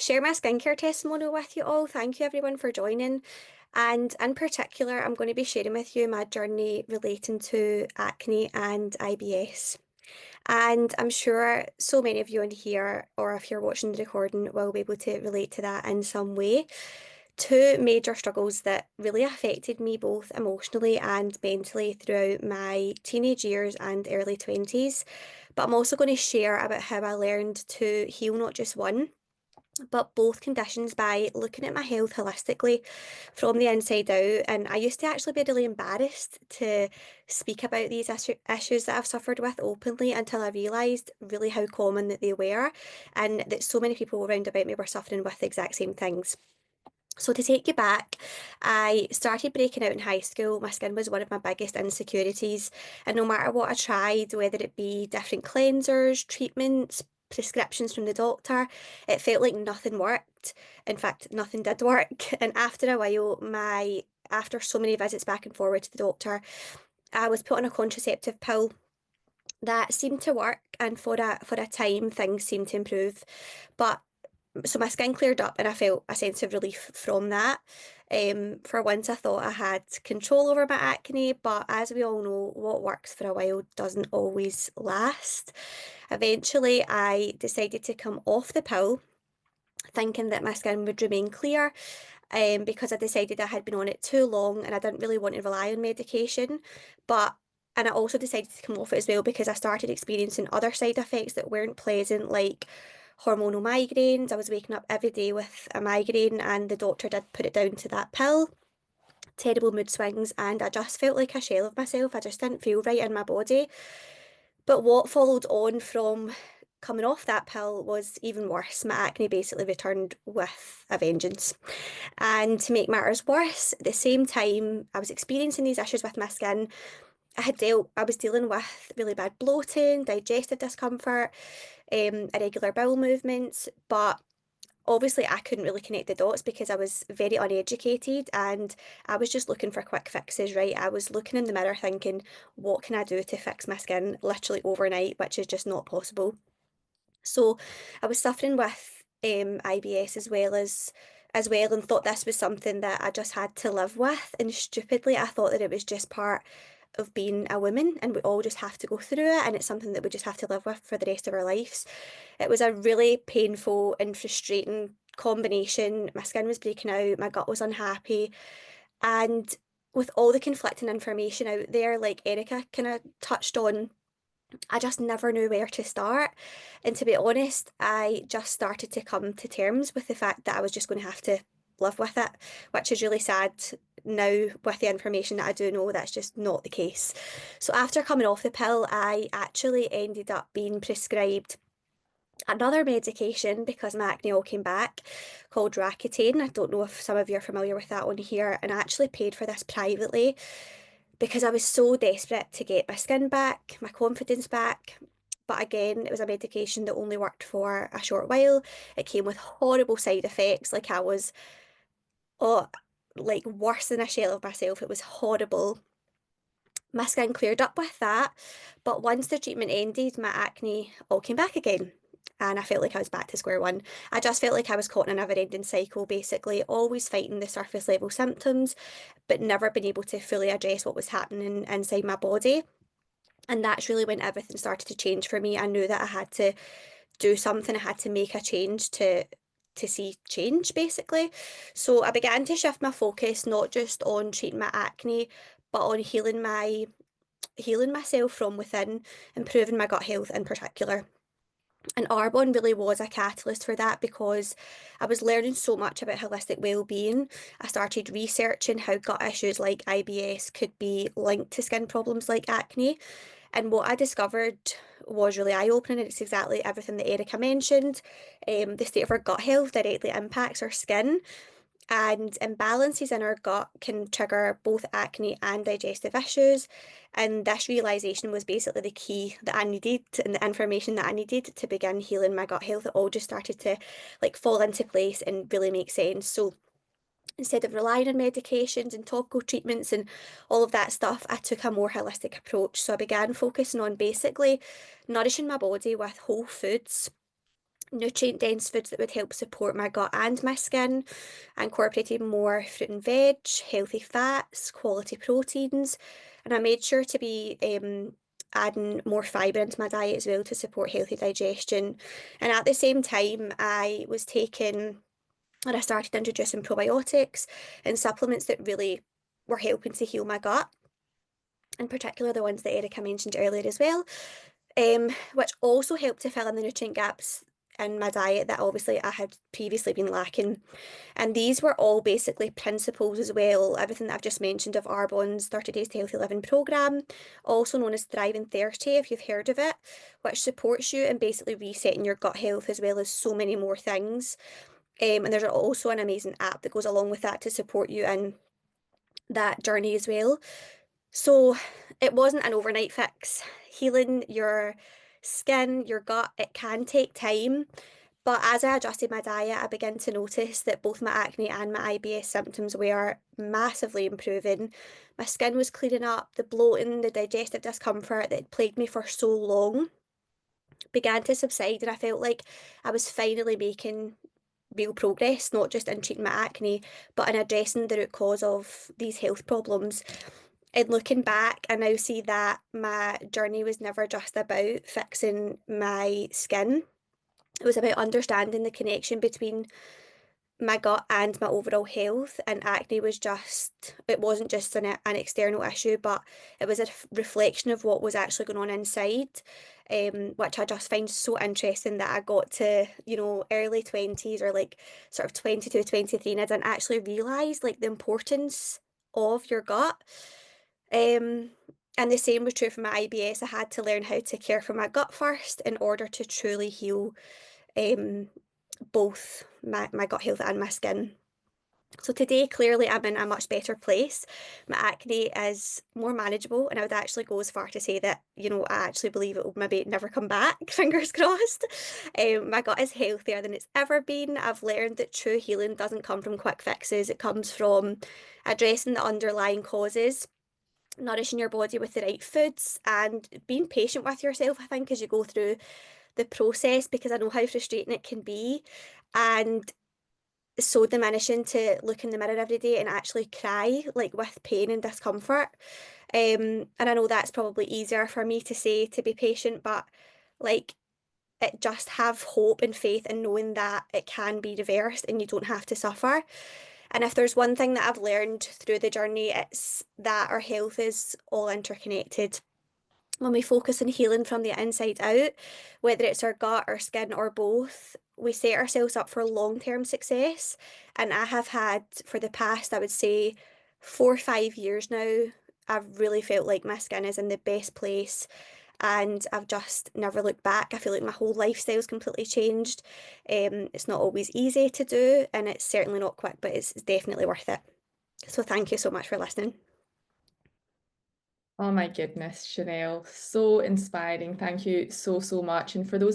share my skincare testimonial with you all. Thank you everyone for joining. And in particular, I'm going to be sharing with you my journey relating to acne and IBS. And I'm sure so many of you in here, or if you're watching the recording, will be able to relate to that in some way. Two major struggles that really affected me both emotionally and mentally throughout my teenage years and early 20s. But I'm also going to share about how I learned to heal not just one, but both conditions by looking at my health holistically from the inside out. And I used to actually be really embarrassed to speak about these issues that I've suffered with openly until I realised really how common that they were and that so many people around about me were suffering with the exact same things. So to take you back, I started breaking out in high school. My skin was one of my biggest insecurities, and no matter what I tried, whether it be different cleansers, treatments, prescriptions from the doctor, it felt like nothing worked. In fact, nothing did work. And after a while, after so many visits back and forward to the doctor, I was put on a contraceptive pill that seemed to work, and for a time things seemed to improve. But so my skin cleared up and I felt a sense of relief from that. For once, I thought I had control over my acne, but as we all know, what works for a while doesn't always last. Eventually, I decided to come off the pill, thinking that my skin would remain clear, because I decided I had been on it too long and I didn't really want to rely on medication. But and I also decided to come off it as well because I started experiencing other side effects that weren't pleasant, like hormonal migraines. I was waking up every day with a migraine, and the doctor did put it down to that pill. Terrible mood swings, and I just felt like a shell of myself. I just didn't feel right in my body. But what followed on from coming off that pill was even worse. My acne basically returned with a vengeance. And to make matters worse, at the same time I was experiencing these issues with my skin, I was dealing with really bad bloating, digestive discomfort, irregular bowel movements, but obviously I couldn't really connect the dots because I was very uneducated and I was just looking for quick fixes, right? I was looking in the mirror thinking, what can I do to fix my skin literally overnight, which is just not possible. So I was suffering with IBS as well, and thought this was something that I just had to live with. And stupidly, I thought that it was just part of being a woman and we all just have to go through it, and it's something that we just have to live with for the rest of our lives. It was a really painful and frustrating combination. My skin was breaking out, my gut was unhappy, and with all the conflicting information out there, like Erica kind of touched on, I just never knew where to start. And to be honest, I just started to come to terms with the fact that I was just going to have to live with it, which is really sad now with the information that I do know that's just not the case. So after coming off the pill, I actually ended up being prescribed another medication because my acne all came back, called Racutane. I don't know if some of you are familiar with that on here, and I actually paid for this privately because I was so desperate to get my skin back, my confidence back. But again, it was a medication that only worked for a short while. It came with horrible side effects. Like I was, oh, like worse than a shell of myself. It was horrible. My skin cleared up with that, but once the treatment ended, my acne all came back again. And I felt like I was back to square one. I just felt like I was caught in a never-ending cycle, basically, always fighting the surface level symptoms, but never been able to fully address what was happening inside my body. And that's really when everything started to change for me. I knew that I had to do something, I had to make a change to see change, basically. So I began to shift my focus not just on treating my acne, but on healing myself from within, improving my gut health in particular. And Arbonne really was a catalyst for that because I was learning so much about holistic well-being. I started researching how gut issues like IBS could be linked to skin problems like acne. And what I discovered was really eye-opening. It's exactly everything that Erica mentioned. The state of our gut health directly impacts our skin, and imbalances in our gut can trigger both acne and digestive issues. And this realization was basically the key that I needed and the information that I needed to begin healing my gut health. It all just started to like fall into place and really make sense. So instead of relying on medications and topical treatments and all of that stuff, I took a more holistic approach. So I began focusing on basically nourishing my body with whole foods, nutrient-dense foods that would help support my gut and my skin. I incorporated more fruit and veg, healthy fats, quality proteins, and I made sure to be adding more fibre into my diet as well to support healthy digestion. And at the same time, I started introducing probiotics and supplements that really were helping to heal my gut, in particular the ones that Erica mentioned earlier as well, which also helped to fill in the nutrient gaps in my diet that obviously I had previously been lacking. And these were all basically principles as well, everything that I've just mentioned of Arbonne's 30 Days to Healthy Living programme, also known as Thrive in 30, if you've heard of it, which supports you in basically resetting your gut health as well as so many more things. And there's also an amazing app that goes along with that to support you in that journey as well. So it wasn't an overnight fix. Healing your skin, your gut, it can take time. But as I adjusted my diet, I began to notice that both my acne and my IBS symptoms were massively improving. My skin was clearing up, the bloating, the digestive discomfort that had plagued me for so long began to subside, and I felt like I was finally making real progress, not just in treating my acne, but in addressing the root cause of these health problems. And looking back, I now see that my journey was never just about fixing my skin. It was about understanding the connection between my gut and my overall health. And acne was it wasn't just an external issue, but it was a reflection of what was actually going on inside, which I just find so interesting that I got to, early 20s or like sort of 22, 23, and I didn't actually realise like the importance of your gut. Um, and the same was true for my IBS. I had to learn how to care for my gut first in order to truly heal um, both my gut health and my skin. So today, clearly, I'm in a much better place. My acne is more manageable, and I would actually go as far to say that, I actually believe it will maybe never come back, fingers crossed. My gut is healthier than it's ever been. I've learned that true healing doesn't come from quick fixes, it comes from addressing the underlying causes, nourishing your body with the right foods, and being patient with yourself, I think, as you go through the process, because I know how frustrating it can be. And so diminishing to look in the mirror every day and actually cry, like with pain and discomfort. And I know that's probably easier for me to say to be patient, but like it just have hope and faith in knowing that it can be reversed and you don't have to suffer. And if there's one thing that I've learned through the journey, it's that our health is all interconnected. When we focus on healing from the inside out, whether it's our gut, our skin, or both, we set ourselves up for long-term success. And I have had, for the past, I would say, 4 or 5 years now, I've really felt like my skin is in the best place, and I've just never looked back. I feel like my whole lifestyle's completely changed. It's not always easy to do, and it's certainly not quick, but it's definitely worth it. So thank you so much for listening. Oh my goodness, Chanelle, so inspiring. Thank you so, so much. And for those